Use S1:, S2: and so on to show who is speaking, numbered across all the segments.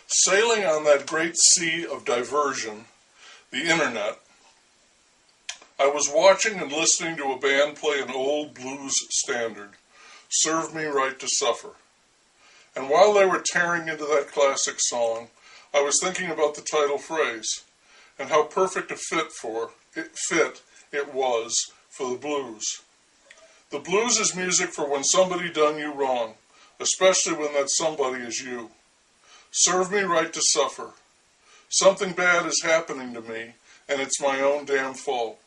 S1: Sailing on that great sea of diversion, the internet, I was watching and listening to a band play an old blues standard, Serve Me Right to Suffer. And while they were tearing into that classic song, I was thinking about the title phrase and how perfect a fit it was for the blues. The blues is music for when somebody done you wrong, especially when that somebody is you. Serve me right to suffer. Something bad is happening to me, and it's my own damn fault.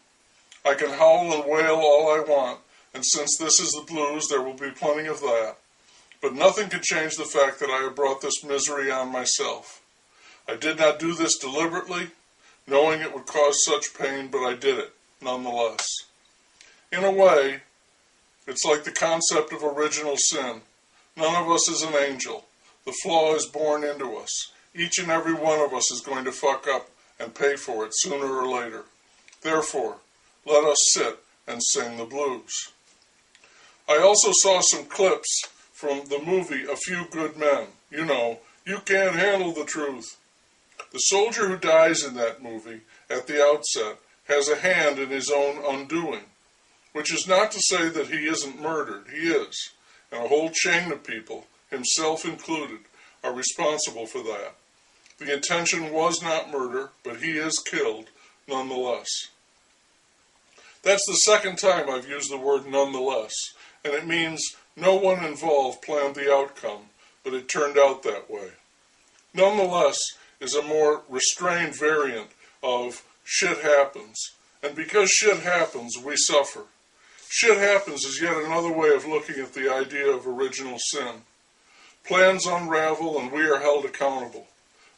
S1: I can howl and wail all I want, and since this is the blues, there will be plenty of that. But nothing can change the fact that I have brought this misery on myself. I did not do this deliberately, knowing it would cause such pain, but I did it, nonetheless. In a way, it's like the concept of original sin. None of us is an angel. The flaw is born into us. Each and every one of us is going to fuck up and pay for it sooner or later. Therefore, let us sit and sing the blues. I also saw some clips from the movie A Few Good Men. You know, you can't handle the truth. The soldier who dies in that movie, at the outset, has a hand in his own undoing, which is not to say that he isn't murdered. He is, and a whole chain of people, himself included, are responsible for that. The intention was not murder, but he is killed nonetheless. That's the second time I've used the word nonetheless, and it means no one involved planned the outcome, but it turned out that way. Nonetheless is a more restrained variant of shit happens, and because shit happens, we suffer. Shit happens is yet another way of looking at the idea of original sin. Plans unravel and we are held accountable.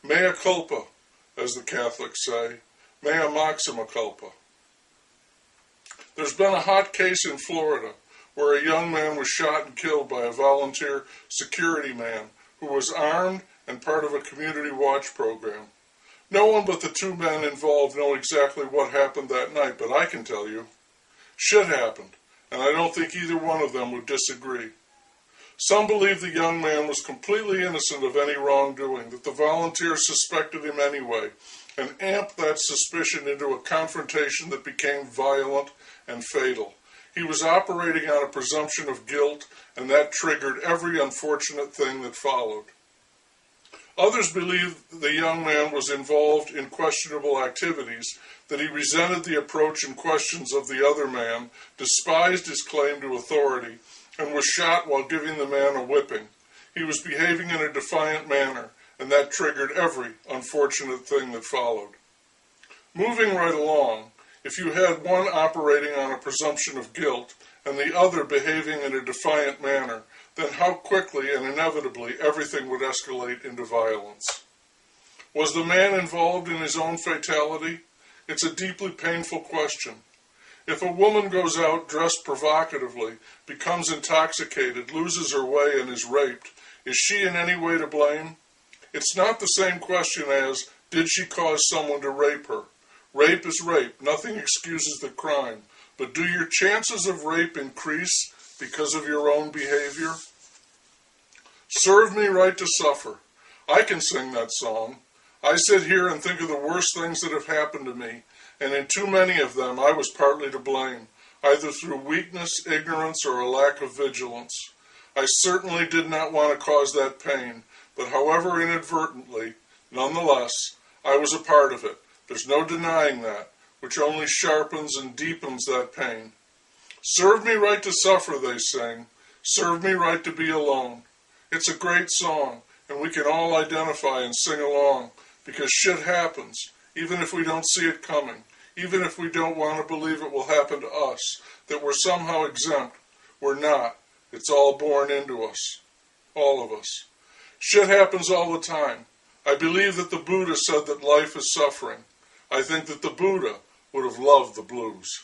S1: Mea culpa, as the Catholics say. Mea maxima culpa. There's been a hot case in Florida where a young man was shot and killed by a volunteer security man who was armed and part of a community watch program. No one but the two men involved know exactly what happened that night, but I can tell you. Shit happened, and I don't think either one of them would disagree. Some believe the young man was completely innocent of any wrongdoing, that the volunteers suspected him anyway, and amped that suspicion into a confrontation that became violent and fatal. He was operating on a presumption of guilt, and that triggered every unfortunate thing that followed. Others believe the young man was involved in questionable activities, that he resented the approach and questions of the other man, despised his claim to authority, and was shot while giving the man a whipping. He was behaving in a defiant manner, and that triggered every unfortunate thing that followed. Moving right along, if you had one operating on a presumption of guilt and the other behaving in a defiant manner, then how quickly and inevitably everything would escalate into violence. Was the man involved in his own fatality? It's a deeply painful question. If a woman goes out dressed provocatively, becomes intoxicated, loses her way, and is raped, is she in any way to blame? It's not the same question as, did she cause someone to rape her? Rape is rape. Nothing excuses the crime. But do your chances of rape increase because of your own behavior? Serve me right to suffer. I can sing that song. I sit here and think of the worst things that have happened to me, and in too many of them I was partly to blame, either through weakness, ignorance, or a lack of vigilance. I certainly did not want to cause that pain, but however inadvertently, nonetheless, I was a part of it. There's no denying that, which only sharpens and deepens that pain. Serve me right to suffer, they sing. Serve me right to be alone. It's a great song, and we can all identify and sing along, because shit happens, even if we don't see it coming, even if we don't want to believe it will happen to us, that we're somehow exempt. We're not. It's all born into us. All of us. Shit happens all the time. I believe that the Buddha said that life is suffering. I think that the Buddha would have loved the blues.